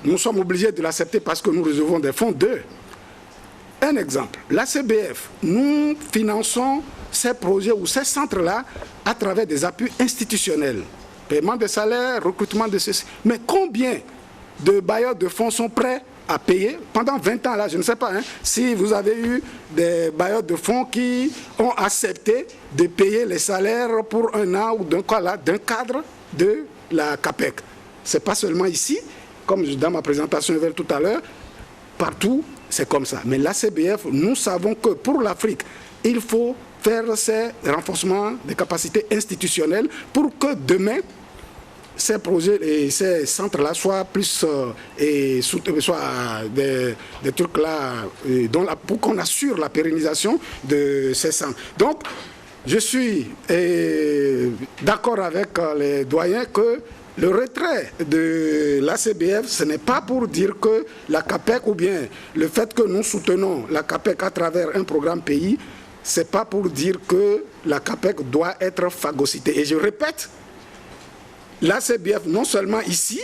nous sommes obligés de l'accepter parce que nous recevons des fonds d'eux. Un exemple, la CBF, nous finançons ces projets ou ces centres-là à travers des appuis institutionnels. Paiement de salaires, recrutement de ceci. Mais combien de bailleurs de fonds sont prêts à payer pendant 20 ans là, je ne sais pas, si vous avez eu des bailleurs de fonds qui ont accepté de payer les salaires pour un an ou d'un cadre de la CAPEC. Ce n'est pas seulement ici, comme dans ma présentation tout à l'heure, partout c'est comme ça. Mais la CBF, nous savons que pour l'Afrique, il faut faire ces renforcements des capacités institutionnelles pour que demain, ces projets et ces centres-là soient plus soient des trucs-là pour qu'on assure la pérennisation de ces centres. Donc, je suis d'accord avec les doyens que le retrait de la CBF, ce n'est pas pour dire que la CAPEC ou bien le fait que nous soutenons la CAPEC à travers un programme pays, ce n'est pas pour dire que la CAPEC doit être phagocytée. Et je répète, la CBF, non seulement ici,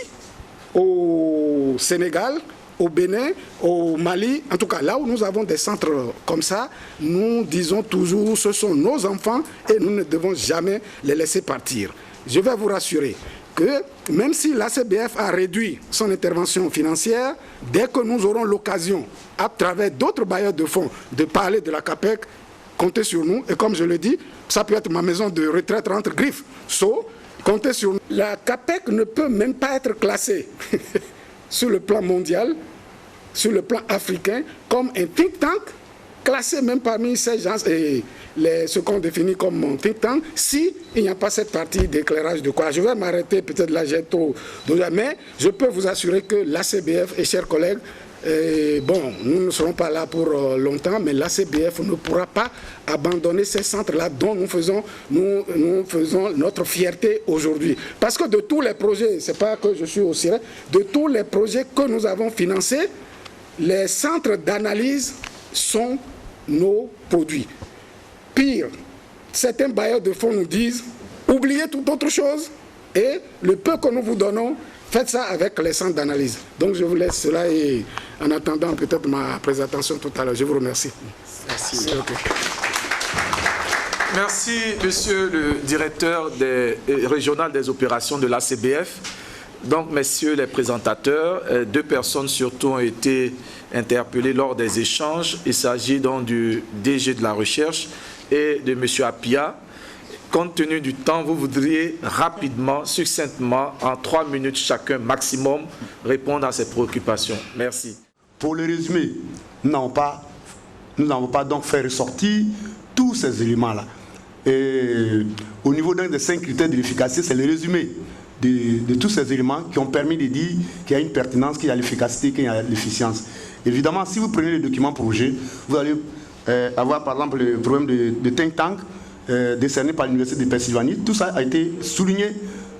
au Sénégal, au Bénin, au Mali, en tout cas là où nous avons des centres comme ça, nous disons toujours ce sont nos enfants et nous ne devons jamais les laisser partir. Je vais vous rassurer que même si la CBF a réduit son intervention financière, dès que nous aurons l'occasion, à travers d'autres bailleurs de fonds, de parler de la CAPEC, comptez sur nous. Et comme je le dis, ça peut être ma maison de retraite entre griffes. Comptez sur nous. La CAPEC ne peut même pas être classée sur le plan mondial, sur le plan africain, comme un think tank, classé même parmi ces gens et ce qu'on définit comme un think tank, s'il n'y a pas cette partie d'éclairage de quoi. Je vais m'arrêter, peut-être là j'ai trop, mais je peux vous assurer que la CBF et chers collègues, bon, nous ne serons pas là pour longtemps, mais la CBF ne pourra pas abandonner ces centres-là dont nous faisons notre fierté aujourd'hui. Parce que de tous les projets, ce n'est pas que je suis au ciré, de tous les projets que nous avons financés, les centres d'analyse sont nos produits. Pire, certains bailleurs de fonds nous disent, oubliez toute autre chose et le peu que nous vous donnons, faites ça avec les centres d'analyse. Donc je vous laisse cela et en attendant peut-être ma présentation tout à l'heure. Je vous remercie. Merci. Merci, monsieur le directeur régional des opérations de l'ACBF. Donc, messieurs les présentateurs, deux personnes surtout ont été interpellées lors des échanges. Il s'agit donc du DG de la recherche et de monsieur Apia. Compte tenu du temps, vous voudriez rapidement, succinctement, en 3 minutes chacun maximum, répondre à ces préoccupations. Merci. Pour le résumé, nous n'avons pas donc fait ressortir tous ces éléments-là. Et au niveau d'un des 5 critères de l'efficacité, c'est le résumé de tous ces éléments qui ont permis de dire qu'il y a une pertinence, qu'il y a l'efficacité, qu'il y a l'efficience. Évidemment, si vous prenez le document projet, vous allez avoir par exemple le problème de think tank décerné par l'Université de Pennsylvanie. Tout ça a été souligné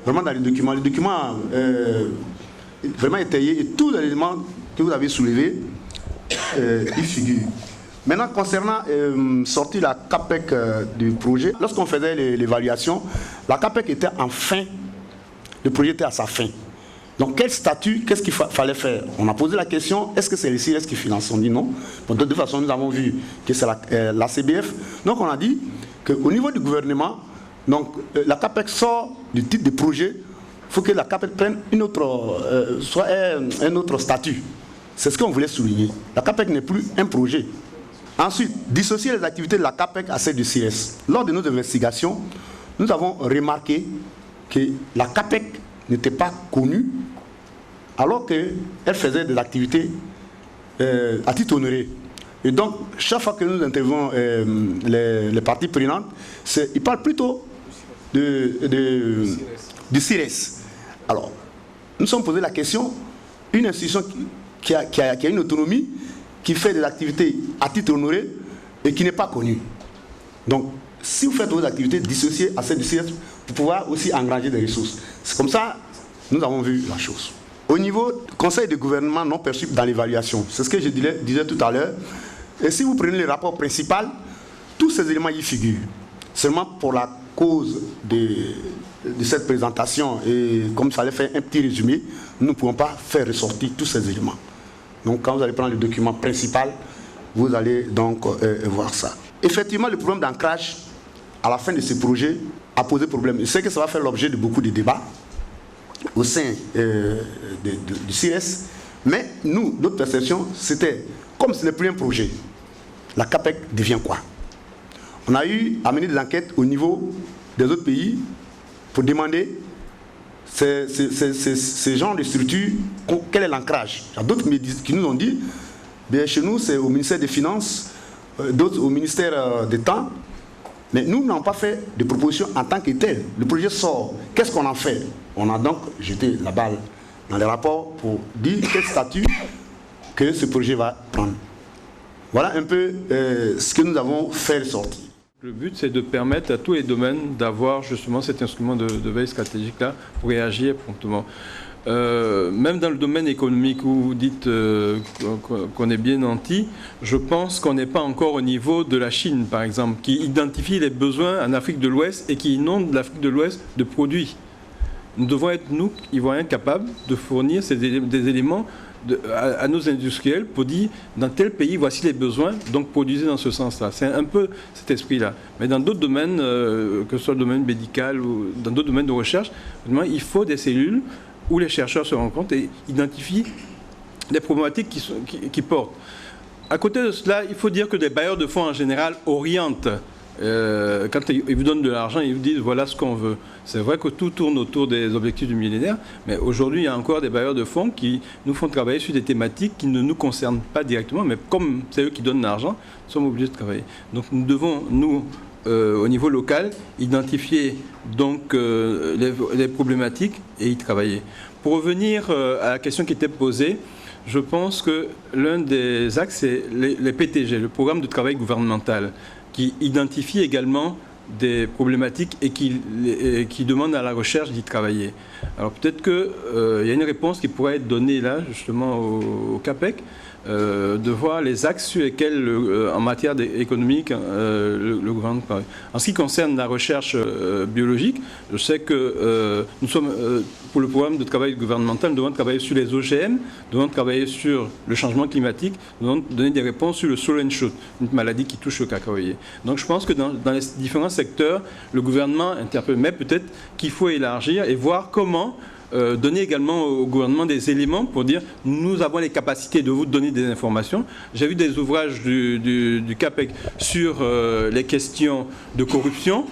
vraiment dans le document. Le document vraiment étayé et tous les éléments que vous avez soulevés y figurent. Maintenant, concernant sortir la CAPEC du projet, lorsqu'on faisait l'évaluation, la CAPEC était en fin. Le projet était à sa fin. Donc, quel statut, qu'est-ce qu'il fallait faire? On a posé la question, est-ce que c'est les CIRES qui financent? On dit non. Bon, de toute façon, nous avons vu que c'est la CBF. Donc, on a dit qu'au niveau du gouvernement, donc, la CAPEC sort du titre de projet. Il faut que la CAPEC prenne soit un autre statut. C'est ce qu'on voulait souligner. La CAPEC n'est plus un projet. Ensuite, dissocier les activités de la CAPEC à celles du CIRES. Lors de nos investigations, nous avons remarqué que la CAPEC n'était pas connue alors qu'elle faisait des activités à titre honoré. Et donc, chaque fois que nous intervenons les parties prenantes, ils parlent plutôt du CIRES. Alors, nous sommes posé la question, une institution qui a une autonomie, qui fait des activités à titre honoré et qui n'est pas connue. Donc, si vous faites vos activités dissociées à celles du CIRES, pour pouvoir aussi engranger des ressources. C'est comme ça nous avons vu la chose. Au niveau du conseil de gouvernement non perçu dans l'évaluation, c'est ce que je disais tout à l'heure. Et si vous prenez le rapport principal, tous ces éléments y figurent. Seulement pour la cause de cette présentation, et comme ça allait faire un petit résumé, nous ne pouvons pas faire ressortir tous ces éléments. Donc quand vous allez prendre le document principal, vous allez donc voir ça. Effectivement, le problème d'ancrage à la fin de ce projet a posé problème. Je sais que ça va faire l'objet de beaucoup de débats au sein du CIRES, mais nous, notre perception, c'était, comme ce n'est plus un projet, la CAPEC devient quoi? On a eu à mener des enquêtes au niveau des autres pays pour demander ces genres de structures, quel est l'ancrage. Il y a d'autres qui nous ont dit, bien, chez nous c'est au ministère des Finances, d'autres au ministère des Temps, mais nous n'avons pas fait de proposition en tant que tel. Le projet sort, qu'est-ce qu'on en fait? On a donc jeté la balle dans les rapports pour dire quel statut que ce projet va prendre. Voilà un peu ce que nous avons fait sortir. Le but, c'est de permettre à tous les domaines d'avoir justement cet instrument de veille stratégique-là pour réagir promptement. Même dans le domaine économique où vous dites qu'on est bien nanti, je pense qu'on n'est pas encore au niveau de la Chine, par exemple, qui identifie les besoins en Afrique de l'Ouest et qui inonde l'Afrique de l'Ouest de produits. Nous devons être, nous, Ivoiriens, capables de fournir des éléments à nos industriels pour dire, dans tel pays, voici les besoins, donc produisez dans ce sens-là. C'est un peu cet esprit-là. Mais dans d'autres domaines, que ce soit le domaine médical ou dans d'autres domaines de recherche, il faut des cellules où les chercheurs se rencontrent et identifient des problématiques qui portent. À côté de cela, il faut dire que les bailleurs de fonds en général orientent. Quand ils vous donnent de l'argent, ils vous disent voilà ce qu'on veut. C'est vrai que tout tourne autour des objectifs du millénaire, mais aujourd'hui, il y a encore des bailleurs de fonds qui nous font travailler sur des thématiques qui ne nous concernent pas directement, mais comme c'est eux qui donnent l'argent, nous sommes obligés de travailler. Donc nous devons, nous, au niveau local, identifier donc les problématiques et y travailler. Pour revenir à la question qui était posée, je pense que l'un des axes, c'est les PTG, le programme de travail gouvernemental, qui identifie également des problématiques et qui demande à la recherche d'y travailler. Alors peut-être qu'il y a une réponse qui pourrait être donnée là, justement, au CAPEC, de voir les axes sur lesquels, en matière économique, le gouvernement travaille. En ce qui concerne la recherche biologique, je sais que nous sommes, pour le programme de travail gouvernemental, nous devons travailler sur les OGM, nous devons travailler sur le changement climatique, nous devons donner des réponses sur le soil and shoot, une maladie qui touche le cacaoyer. Donc je pense que dans les différents secteurs, le gouvernement interpelle, mais peut-être qu'il faut élargir et voir comment donner également au gouvernement des éléments pour dire nous avons les capacités de vous donner des informations. J'ai vu des ouvrages du CAPEC sur les questions de corruption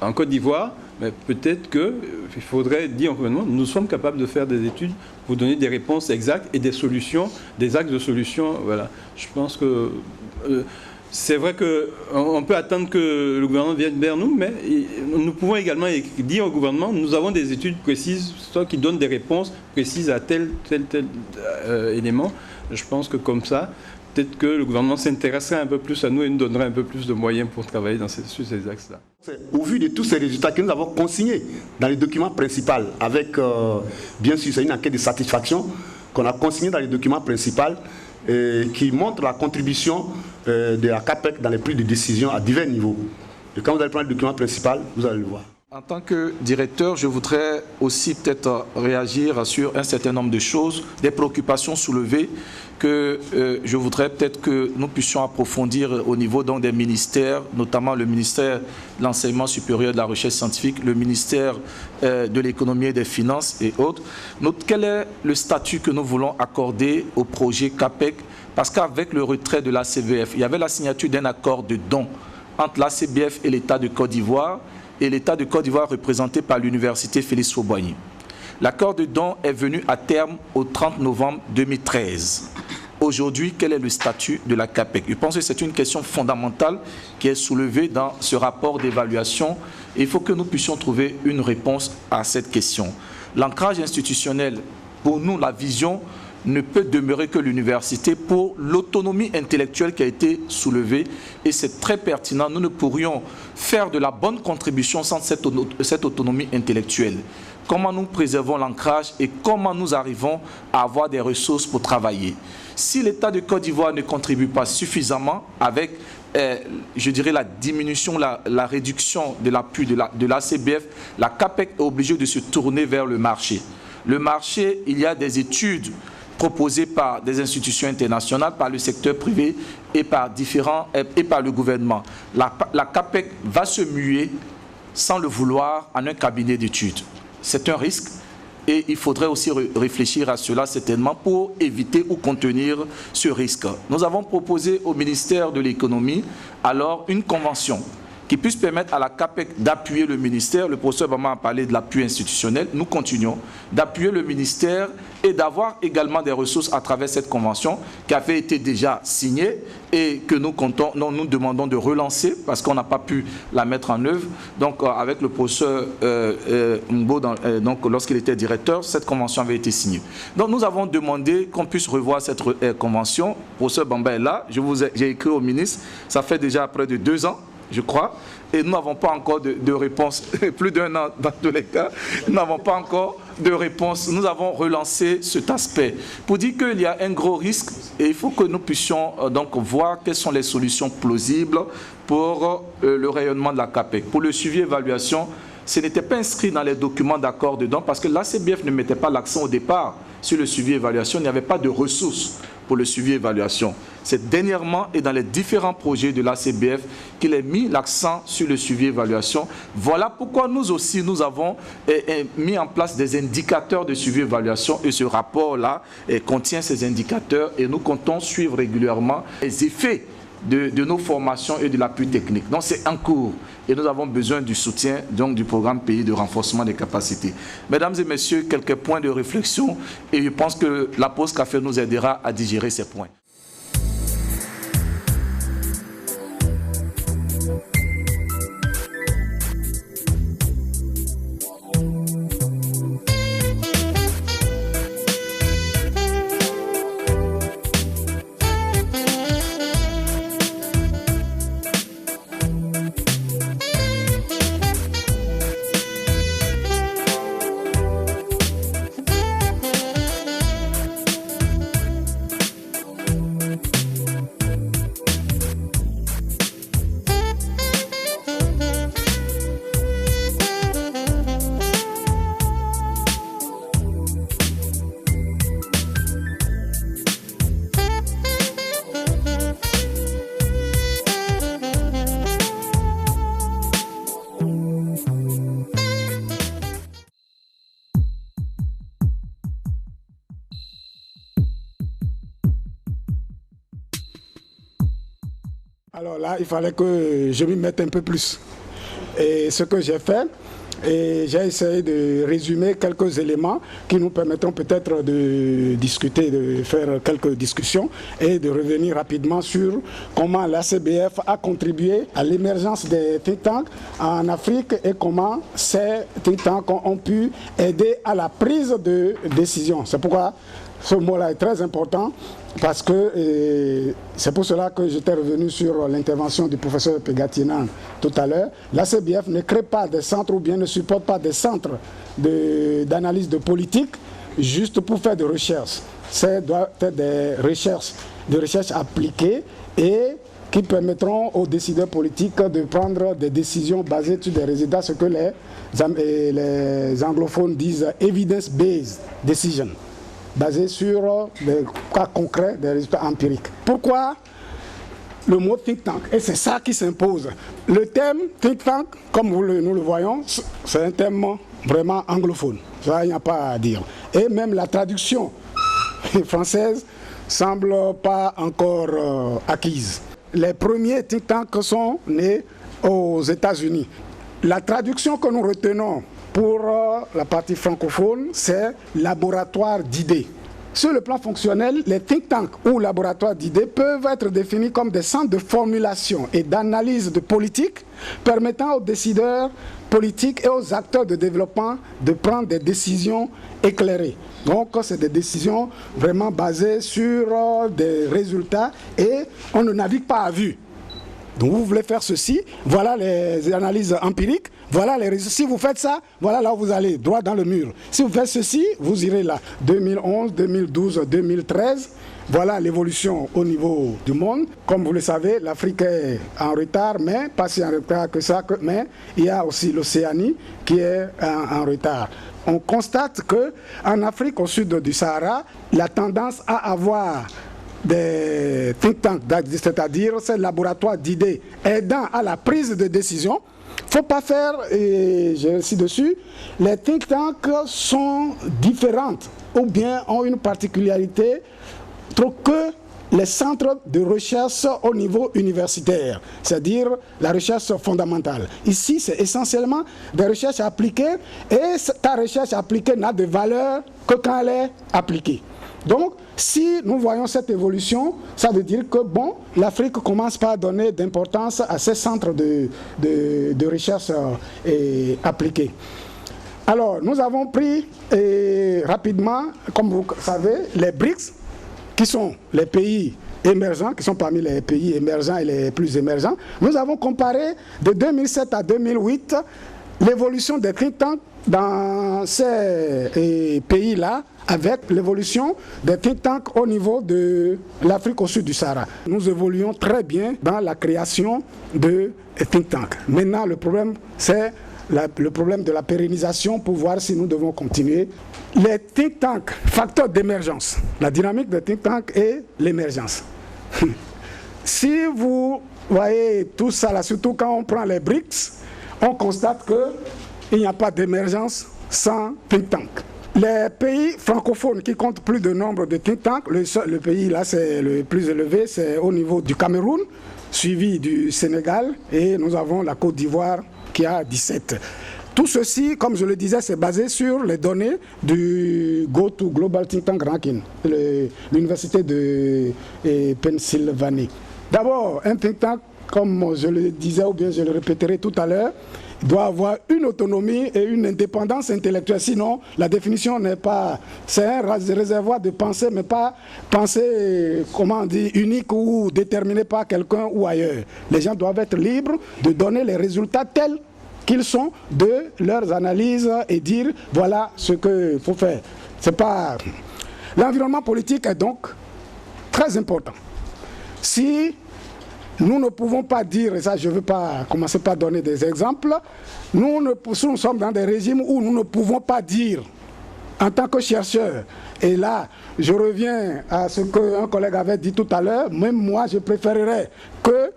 en Côte d'Ivoire, mais peut-être qu'il faudrait dire au gouvernement nous sommes capables de faire des études pour donner des réponses exactes et des solutions, des axes de solutions. Voilà. Je pense que c'est vrai qu'on peut attendre que le gouvernement vienne vers nous, mais nous pouvons également dire au gouvernement nous avons des études précises, soit qui donnent des réponses précises à tel élément. Je pense que comme ça, peut-être que le gouvernement s'intéresserait un peu plus à nous et nous donnerait un peu plus de moyens pour travailler sur ces axes-là. Au vu de tous ces résultats que nous avons consignés dans les documents principaux, avec, bien sûr, c'est une enquête de satisfaction qu'on a consignée dans les documents principaux, qui montre la contribution de la CAPEC dans les prises de décision à divers niveaux. Et quand vous allez prendre le document principal, vous allez le voir. En tant que directeur, je voudrais aussi peut-être réagir sur un certain nombre de choses, des préoccupations soulevées que je voudrais peut-être que nous puissions approfondir au niveau donc, des ministères, notamment le ministère de l'Enseignement supérieur et de la Recherche scientifique, le ministère de l'Économie et des Finances et autres. Quel est le statut que nous voulons accorder au projet CAPEC? Parce qu'avec le retrait de l'ACBF, il y avait la signature d'un accord de don entre l'ACBF et l'État de Côte d'Ivoire, et l'État de Côte d'Ivoire représenté par l'Université Félix Houphouët-Boigny. L'accord de don est venu à terme au 30 novembre 2013. Aujourd'hui, quel est le statut de la CAPEC? Je pense que c'est une question fondamentale qui est soulevée dans ce rapport d'évaluation et il faut que nous puissions trouver une réponse à cette question. L'ancrage institutionnel, pour nous, la vision ne peut demeurer que l'université pour l'autonomie intellectuelle qui a été soulevée et c'est très pertinent. Nous ne pourrions faire de la bonne contribution sans cette autonomie intellectuelle. comment nous préservons l'ancrage et comment nous arrivons à avoir des ressources pour travailler. Si l'État de Côte d'Ivoire ne contribue pas suffisamment avec, je dirais, la diminution, la réduction de l'appui de la CBF, la CAPEC est obligée de se tourner vers le marché. Le marché, il y a des études proposées par des institutions internationales, par le secteur privé et par le gouvernement. La CAPEC va se muer sans le vouloir en un cabinet d'études. C'est un risque et il faudrait aussi réfléchir à cela certainement pour éviter ou contenir ce risque. Nous avons proposé au ministère de l'économie alors une convention qui puisse permettre à la CAPEC d'appuyer le ministère. Le professeur Bama a parlé de l'appui institutionnel. Nous continuons d'appuyer le ministère et d'avoir également des ressources à travers cette convention qui avait été déjà signée et que nous demandons de relancer parce qu'on n'a pas pu la mettre en œuvre. Donc avec le professeur Mbo, lorsqu'il était directeur, cette convention avait été signée. Donc nous avons demandé qu'on puisse revoir cette convention. Le professeur Bamba est là. J'ai écrit au ministre. Ça fait déjà près de 2 ans. Je crois, et nous n'avons pas encore de réponse, plus d'1 an dans tous les cas, nous n'avons pas encore de réponse. Nous avons relancé cet aspect pour dire qu'il y a un gros risque et il faut que nous puissions donc voir quelles sont les solutions plausibles pour le rayonnement de la CAPEC. Pour le suivi et évaluation, ce n'était pas inscrit dans les documents d'accord dedans parce que l'ACBF ne mettait pas l'accent au départ sur le suivi et évaluation, il n'y avait pas de ressources pour le suivi et évaluation. C'est dernièrement et dans les différents projets de l'ACBF qu'il a mis l'accent sur le suivi et évaluation. Voilà pourquoi nous aussi, nous avons mis en place des indicateurs de suivi et évaluation et ce rapport-là contient ces indicateurs et nous comptons suivre régulièrement les effets de nos formations et de l'appui technique. Donc c'est en cours et nous avons besoin du soutien donc, du programme pays de renforcement des capacités. Mesdames et messieurs, quelques points de réflexion et je pense que la pause café nous aidera à digérer ces points. Alors là, il fallait que je m'y mette un peu plus. Et ce que j'ai fait, et j'ai essayé de résumer quelques éléments qui nous permettront peut-être de discuter, de faire quelques discussions et de revenir rapidement sur comment l'ACBF a contribué à l'émergence des think tanks en Afrique et comment ces think tanks ont pu aider à la prise de décision. C'est pourquoi ce mot-là est très important parce que c'est pour cela que j'étais revenu sur l'intervention du professeur Pegatinan tout à l'heure. L'ACBF ne crée pas des centres ou bien ne supporte pas des centres d'analyse de politique juste pour faire de recherche. Ça doit être des recherches appliquées et qui permettront aux décideurs politiques de prendre des décisions basées sur des résultats, ce que les anglophones disent « evidence-based decision ». Basé sur des cas concrets, des résultats empiriques. Pourquoi le mot think tank? Et c'est ça qui s'impose. Le thème think tank, comme nous le voyons, c'est un thème vraiment anglophone. Ça, il n'y a pas à dire. Et même la traduction française semble pas encore acquise. Les premiers think tanks sont nés aux États-Unis. La traduction que nous retenons pour la partie francophone, c'est laboratoire d'idées. Sur le plan fonctionnel, les think tanks ou laboratoires d'idées peuvent être définis comme des centres de formulation et d'analyse de politique permettant aux décideurs politiques et aux acteurs de développement de prendre des décisions éclairées. Donc, c'est des décisions vraiment basées sur des résultats et on ne navigue pas à vue. Donc vous voulez faire ceci, voilà les analyses empiriques, Voilà les résultats. Si vous faites ça, voilà là où vous allez, droit dans le mur. Si vous faites ceci, vous irez là. 2011, 2012, 2013. Voilà l'évolution au niveau du monde. Comme vous le savez, l'Afrique est en retard, mais pas si en retard que ça, mais il y a aussi l'Océanie qui est en retard. On constate qu'en Afrique, au sud du Sahara, la tendance à avoir des think tanks, c'est-à-dire ces laboratoires d'idées aidant à la prise de décision. Il ne faut pas faire, et j'insiste dessus, les think tanks sont différentes ou bien ont une particularité trop que les centres de recherche au niveau universitaire, c'est-à-dire la recherche fondamentale. Ici, c'est essentiellement des recherches appliquées et ta recherche appliquée n'a de valeur que quand elle est appliquée. Donc, si nous voyons cette évolution, ça veut dire que, bon, l'Afrique commence par donner d'importance à ces centres de recherche appliqués. Alors, nous avons pris rapidement, comme vous savez, les BRICS, qui sont les pays émergents, qui sont parmi les pays émergents et les plus émergents. Nous avons comparé de 2007 à 2008 l'évolution des think tanks dans ces pays-là avec l'évolution des think tanks au niveau de l'Afrique au sud du Sahara. Nous évoluons très bien dans la création de think tanks. Maintenant, le problème, c'est le problème de la pérennisation pour voir si nous devons continuer. Les think tanks, facteurs d'émergence, la dynamique des think tanks et l'émergence. Si vous voyez tout ça là, surtout quand on prend les BRICS, on constate qu'il n'y a pas d'émergence sans think tank. Les pays francophones qui comptent plus de nombre de think tanks, le pays là c'est le plus élevé, c'est au niveau du Cameroun, suivi du Sénégal, et nous avons la Côte d'Ivoire qui a 17. Tout ceci, comme je le disais, c'est basé sur les données du GoTo Global Think Tank Ranking, l'université de Pennsylvanie. D'abord, un think tank, comme je le disais ou bien je le répéterai tout à l'heure, doit avoir une autonomie et une indépendance intellectuelle. Sinon, la définition n'est pas... C'est un réservoir de pensée, mais pas pensée, comment on dit, unique ou déterminée par quelqu'un ou ailleurs. Les gens doivent être libres de donner les résultats tels qu'ils sont de leurs analyses et dire voilà ce qu'il faut faire. C'est pas... L'environnement politique est donc très important. Si nous ne pouvons pas dire, et ça je ne veux pas commencer par donner des exemples, nous sommes dans des régimes où nous ne pouvons pas dire en tant que chercheur, et là je reviens à ce qu'un collègue avait dit tout à l'heure, même moi je préférerais que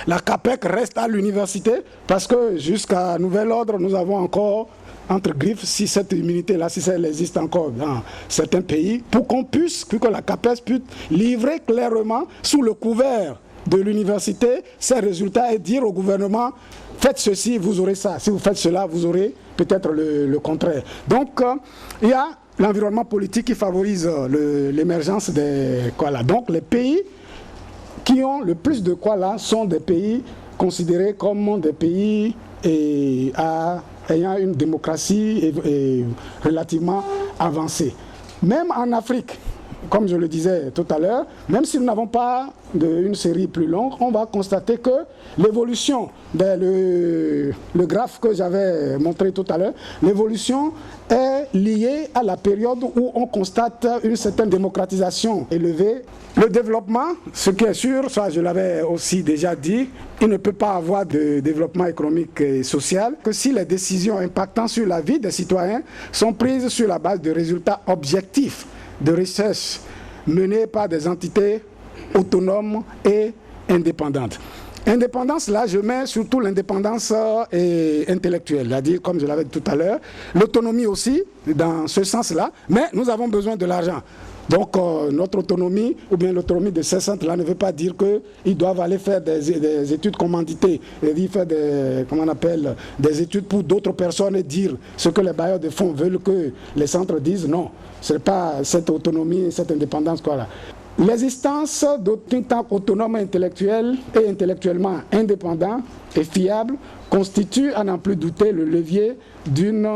la CAPEC reste à l'université, parce que jusqu'à nouvel ordre, nous avons encore entre griffes, si cette immunité-là, si elle existe encore dans certains pays, pour qu'on puisse, pour que la CAPEC puisse livrer clairement, sous le couvert de l'université, ces résultats et dire au gouvernement, faites ceci, vous aurez ça. Si vous faites cela, vous aurez peut-être le contraire. Donc, il y a l'environnement politique qui favorise l'émergence des koalas. Donc, les pays qui ont le plus de koalas sont des pays considérés comme des pays ayant une démocratie relativement avancée. Même en Afrique, comme je le disais tout à l'heure, même si nous n'avons pas une série plus longue, on va constater que l'évolution, le graphe que j'avais montré tout à l'heure, l'évolution est liée à la période où on constate une certaine démocratisation élevée. Le développement, ce qui est sûr, ça je l'avais aussi déjà dit, il ne peut pas avoir de développement économique et social que si les décisions impactant sur la vie des citoyens sont prises sur la base de résultats objectifs de recherche menée par des entités autonomes et indépendantes. Indépendance, là, je mets surtout l'indépendance intellectuelle, c'est-à-dire, comme je l'avais dit tout à l'heure, l'autonomie aussi, dans ce sens-là, mais nous avons besoin de l'argent. Donc, notre autonomie, ou bien l'autonomie de ces centres-là, ne veut pas dire qu'ils doivent aller faire des études commanditées, et faire des études pour d'autres personnes et dire ce que les bailleurs de fonds veulent que les centres disent. Non, ce n'est pas cette autonomie, cette indépendance. Voilà. L'existence de think tanks autonomes intellectuels et intellectuellement indépendants et fiables constitue, à n'en plus douter, le levier d'une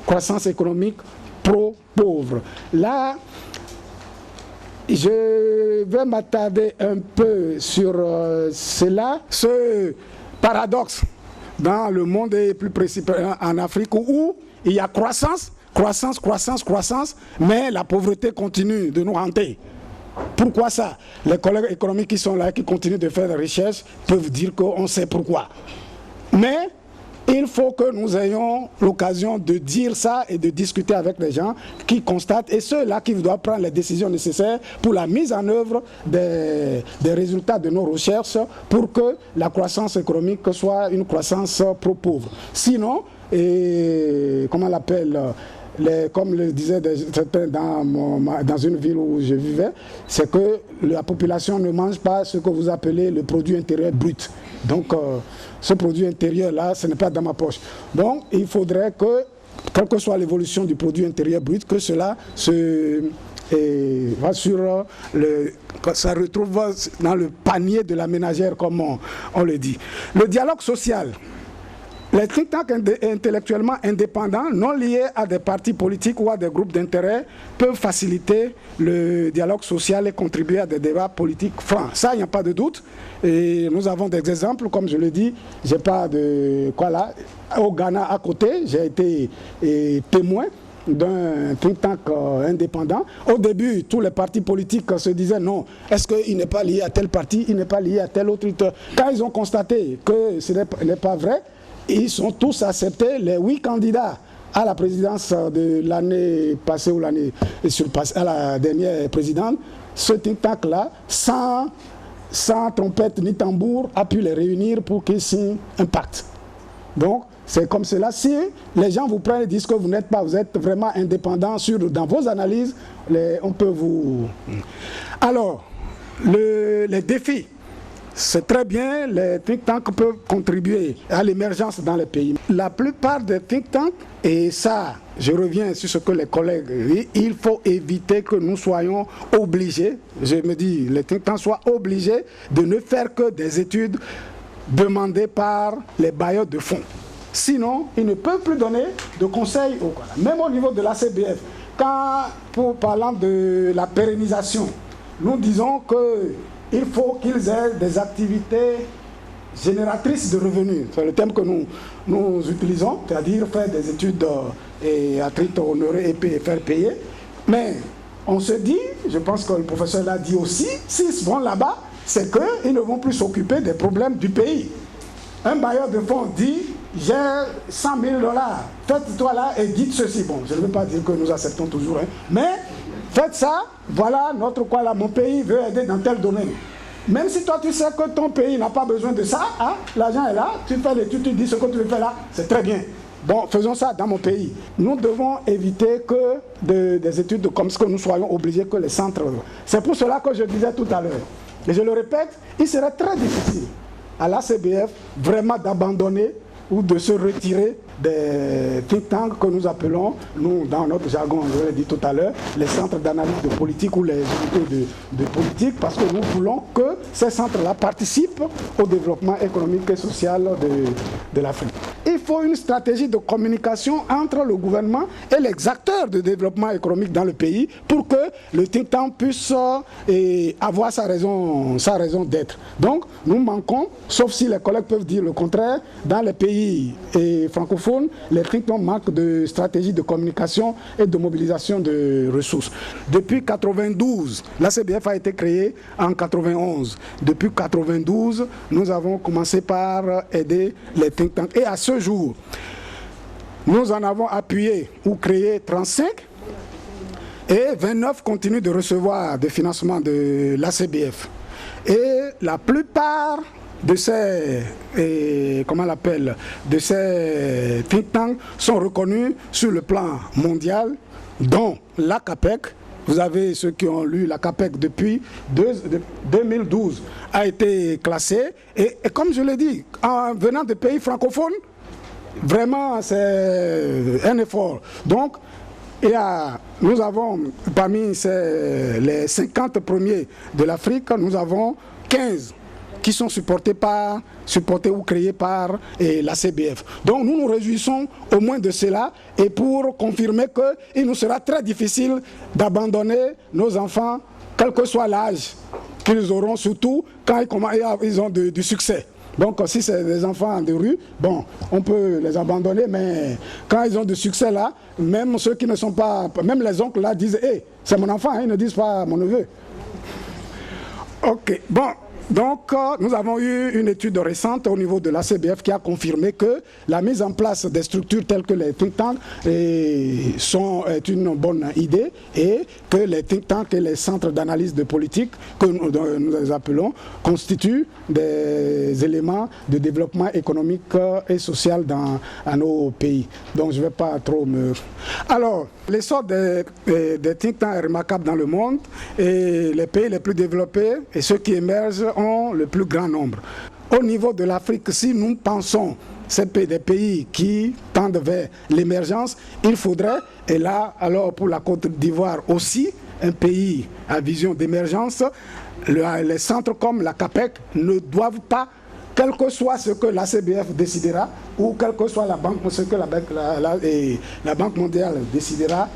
croissance économique pro-pauvre. Là, je vais m'attarder un peu sur cela, ce paradoxe dans le monde et plus précisément en Afrique où il y a croissance, mais la pauvreté continue de nous hanter. Pourquoi ça? Les collègues économiques qui sont là, qui continuent de faire des recherches, peuvent dire qu'on sait pourquoi. Mais il faut que nous ayons l'occasion de dire ça et de discuter avec les gens qui constatent et ceux-là qui doivent prendre les décisions nécessaires pour la mise en œuvre des résultats de nos recherches pour que la croissance économique soit une croissance pro-pauvre. Sinon, comment on l'appelle, comme le disaient certains dans une ville où je vivais, c'est que la population ne mange pas ce que vous appelez le produit intérieur brut. Donc, ce produit intérieur-là, ce n'est pas dans ma poche. Donc, il faudrait que, quelle que soit l'évolution du produit intérieur brut, que cela va sur que ça retrouve dans le panier de la ménagère, comme on le dit. Le dialogue social. Les think tanks intellectuellement indépendants, non liés à des partis politiques ou à des groupes d'intérêt, peuvent faciliter le dialogue social et contribuer à des débats politiques francs. Ça, il n'y a pas de doute. Et nous avons des exemples, comme je le dis, j'ai pas de quoi là. Au Ghana, à côté, j'ai été témoin d'un think tank indépendant. Au début, tous les partis politiques se disaient non, est-ce qu'il n'est pas lié à tel parti, il n'est pas lié à tel autre. Quand ils ont constaté que ce n'est pas vrai, ils sont tous acceptés, les 8 candidats à la présidence de l'année passée ou l'année surpassée, à la dernière présidente, ce think tank-là, sans trompette ni tambour, a pu les réunir pour qu'ils signent un pacte. Donc, c'est comme cela. Si les gens vous prennent et disent que vous n'êtes pas, vous êtes vraiment indépendant dans vos analyses, on peut vous... Alors, les défis. C'est très bien, les think tanks peuvent contribuer à l'émergence dans les pays. La plupart des think tanks, et ça, je reviens sur ce que les collègues disent, il faut éviter que nous soyons obligés, je me dis, les think tanks soient obligés de ne faire que des études demandées par les bailleurs de fonds. Sinon, ils ne peuvent plus donner de conseils, même au niveau de la CBF. Parlant de la pérennisation, nous disons que il faut qu'ils aient des activités génératrices de revenus. C'est le terme que nous utilisons, c'est-à-dire faire des études et à titre honoré et faire payer. Mais on se dit, je pense que le professeur l'a dit aussi, s'ils vont là-bas, c'est qu'ils ne vont plus s'occuper des problèmes du pays. Un bailleur de fonds dit, j'ai 100 000 $, faites-toi là et dites ceci. Bon, je ne veux pas dire que nous acceptons toujours, mais faites ça, voilà notre quoi là, mon pays veut aider dans tel domaine. Même si toi tu sais que ton pays n'a pas besoin de ça, hein, l'argent est là, tu fais l'étude, tu dis ce que tu veux faire là, c'est très bien. Bon, faisons ça dans mon pays. Nous devons éviter que des études comme ce que nous soyons obligés que les centres... C'est pour cela que je disais tout à l'heure, et je le répète, il serait très difficile à la CBF vraiment d'abandonner ou de se retirer des think tanks que nous appelons, nous dans notre jargon, je l'ai dit tout à l'heure, les centres d'analyse de politique ou les unités de politique, parce que nous voulons que ces centres-là participent au développement économique et social de l'Afrique. Il faut une stratégie de communication entre le gouvernement et les acteurs de développement économique dans le pays pour que le think tank puisse avoir sa raison d'être. Donc, nous manquons, sauf si les collègues peuvent dire le contraire, dans les pays francophones, les think tanks manquent de stratégie de communication et de mobilisation de ressources. Depuis 1992, la CBF a été créée en 1991. Depuis 1992, nous avons commencé par aider les think tanks. Et à ce jour, nous en avons appuyé ou créé 35 et 29 continuent de recevoir des financements de la CBF. Et la plupart de ces think tanks sont reconnus sur le plan mondial, dont la CAPEC. Vous avez ceux qui ont lu la CAPEC depuis 2012, a été classée. Et comme je l'ai dit, en venant de pays francophones, vraiment c'est un effort. Donc, nous avons, parmi les 50 premiers de l'Afrique, nous avons 15 qui sont supportés ou créés par la CBF. Donc nous nous réjouissons au moins de cela et pour confirmer qu'il nous sera très difficile d'abandonner nos enfants, quel que soit l'âge qu'ils auront, surtout quand ils ont du succès. Donc si c'est des enfants de rue, bon, on peut les abandonner, mais quand ils ont du succès là, même ceux qui ne sont pas, même les oncles là disent, hey, c'est mon enfant, hein, ils ne disent pas mon neveu. Ok, bon. Donc, nous avons eu une étude récente au niveau de la CBF qui a confirmé que la mise en place des structures telles que les think tanks est une bonne idée et que les think tanks et les centres d'analyse de politique, que nous les appelons, constituent des éléments de développement économique et social dans nos pays. Donc, je ne vais pas trop me... Alors, l'essor des think tanks est remarquable dans le monde et les pays les plus développés et ceux qui émergent ont le plus grand nombre. Au niveau de l'Afrique, si nous pensons des pays qui tendent vers l'émergence, il faudrait, et là, alors pour la Côte d'Ivoire aussi, un pays à vision d'émergence, les centres comme la CAPEC ne doivent pas, quel que soit ce que la CBF décidera, ou quelle que soit ce que la Banque mondiale décidera,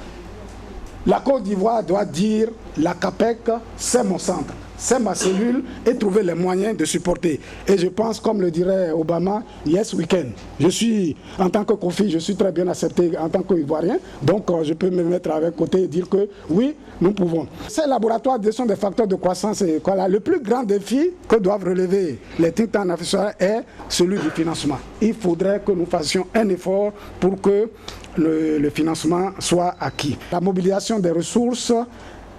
la Côte d'Ivoire doit dire, la CAPEC, c'est mon centre, c'est ma cellule, et trouver les moyens de supporter. Et je pense, comme le dirait Obama, yes we can. Je suis, en tant que Kofi, je suis très bien accepté en tant qu'Ivoirien, donc je peux me mettre avec côté et dire que oui, nous pouvons. Ces laboratoires sont des facteurs de croissance. Et voilà, le plus grand défi que doivent relever les think tanks en Afrique est celui du financement. Il faudrait que nous fassions un effort pour que le financement soit acquis. La mobilisation des ressources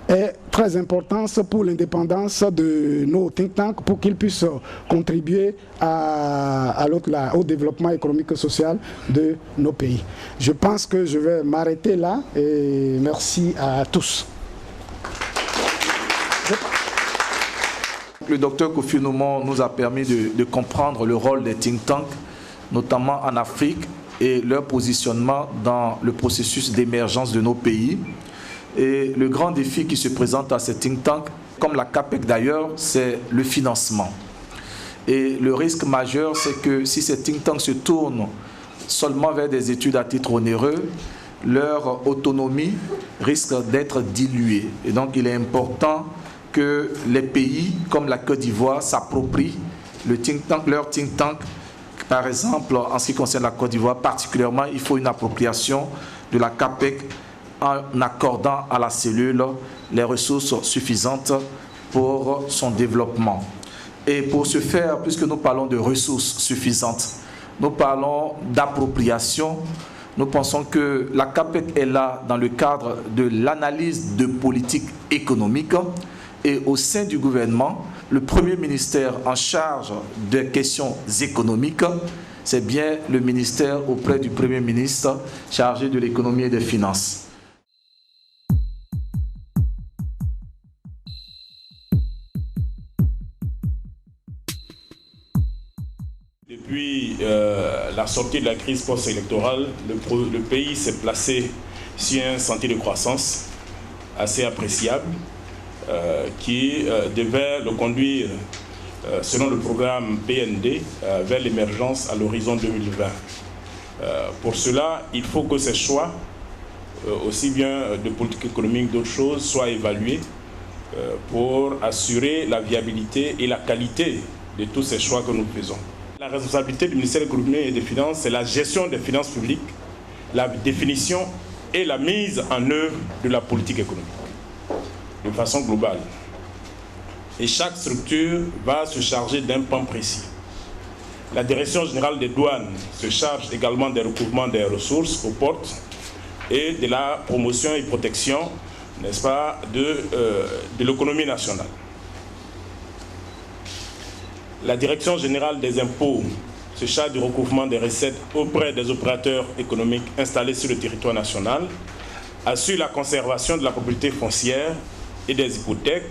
est très importante pour l'indépendance de nos think tanks, pour qu'ils puissent contribuer au développement économique et social de nos pays. Je pense que je vais m'arrêter là et merci à tous. Le docteur Kofi Noumon nous a permis de comprendre le rôle des think tanks, notamment en Afrique, et leur positionnement dans le processus d'émergence de nos pays. Et le grand défi qui se présente à ces think tanks, comme la CAPEC d'ailleurs, c'est le financement. Et le risque majeur, c'est que si ces think tanks se tournent seulement vers des études à titre onéreux, leur autonomie risque d'être diluée. Et donc il est important que les pays comme la Côte d'Ivoire s'approprient leur think tank. Par exemple, en ce qui concerne la Côte d'Ivoire, particulièrement, il faut une appropriation de la CAPEC en accordant à la cellule les ressources suffisantes pour son développement. Et pour ce faire, puisque nous parlons de ressources suffisantes, nous parlons d'appropriation. Nous pensons que la CAPEC est là dans le cadre de l'analyse de politique économique et au sein du gouvernement, le premier ministère en charge des questions économiques, c'est bien le ministère auprès du Premier ministre chargé de l'économie et des finances. Depuis la sortie de la crise post-électorale, le pays s'est placé sur un sentier de croissance assez appréciable qui devait le conduire, selon le programme PND, vers l'émergence à l'horizon 2020. Pour cela, il faut que ces choix, aussi bien de politique économique d'autres choses, soient évalués pour assurer la viabilité et la qualité de tous ces choix que nous faisons. La responsabilité du ministère de l'économie et des finances, c'est la gestion des finances publiques, la définition et la mise en œuvre de la politique économique, de façon globale. Et chaque structure va se charger d'un pan précis. La Direction générale des douanes se charge également des recouvrements des ressources aux portes et de la promotion et protection, n'est-ce pas, de l'économie nationale. La Direction générale des impôts se charge du recouvrement des recettes auprès des opérateurs économiques installés sur le territoire national, assure la conservation de la propriété foncière et des hypothèques,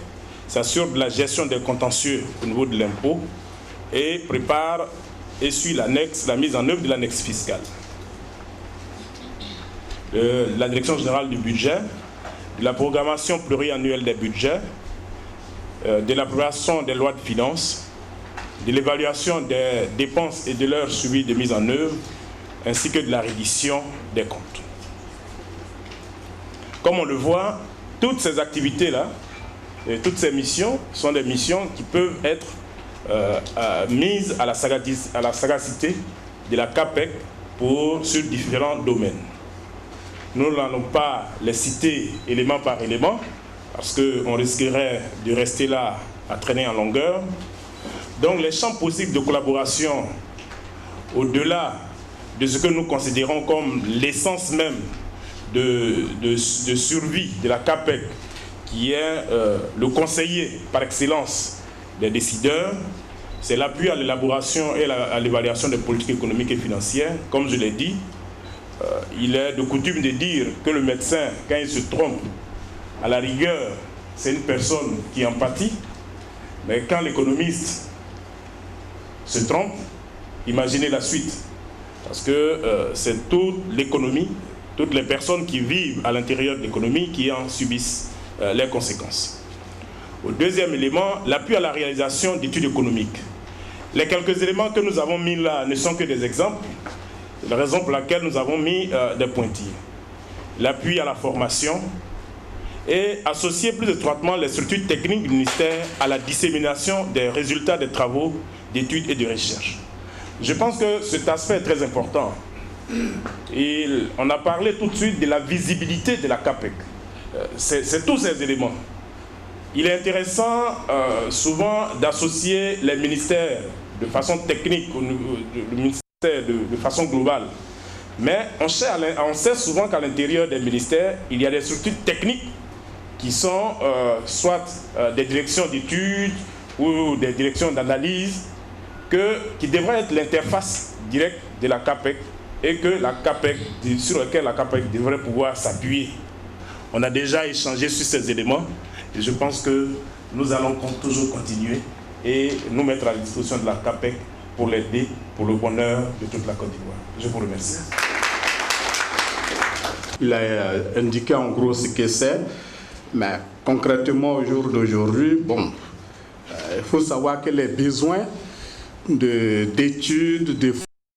s'assure de la gestion des contentieux au niveau de l'impôt et prépare et suit la mise en œuvre de l'annexe fiscale. La Direction générale du budget, de la programmation pluriannuelle des budgets, de l'approbation des lois de finances, de l'évaluation des dépenses et de leur suivi de mise en œuvre, ainsi que de la reddition des comptes. Comme on le voit, toutes ces activités-là, et toutes ces missions sont des missions qui peuvent être mise à la sagacité de la CAPEC sur différents domaines. Nous n'allons pas les citer élément par élément, parce qu'on risquerait de rester là à traîner en longueur. Donc les champs possibles de collaboration, au-delà de ce que nous considérons comme l'essence même de survie de la CAPEC, qui est le conseiller par excellence des décideurs, c'est l'appui à l'élaboration et à l'évaluation des politiques économiques et financières. Comme je l'ai dit, il est de coutume de dire que le médecin, quand il se trompe, à la rigueur, c'est une personne qui empathie, mais quand l'économiste se trompe, imaginez la suite. Parce que c'est toute l'économie, toutes les personnes qui vivent à l'intérieur de l'économie qui en subissent les conséquences. Au deuxième élément, l'appui à la réalisation d'études économiques. Les quelques éléments que nous avons mis là ne sont que des exemples. C'est la raison pour laquelle nous avons mis des pointillés. L'appui à la formation et associer plus étroitement les structures techniques du ministère à la dissémination des résultats des travaux d'études et de recherche. Je pense que cet aspect est très important. Et on a parlé tout de suite de la visibilité de la CAPEC. C'est tous ces éléments. Il est intéressant souvent d'associer les ministères de façon technique, le ministère de façon globale. Mais on sait souvent qu'à l'intérieur des ministères, il y a des structures techniques qui sont soit des directions d'études ou des directions d'analyse, qui devraient être l'interface directe de la CAPEC et que la CAPEC, sur laquelle la CAPEC devrait pouvoir s'appuyer. On a déjà échangé sur ces éléments et je pense que nous allons toujours continuer et nous mettre à la disposition de la CAPEC pour l'aider, pour le bonheur de toute la Côte d'Ivoire. Je vous remercie. Il a indiqué en gros ce que c'est, mais concrètement au jour d'aujourd'hui, bon, il faut savoir que les besoins d'études, de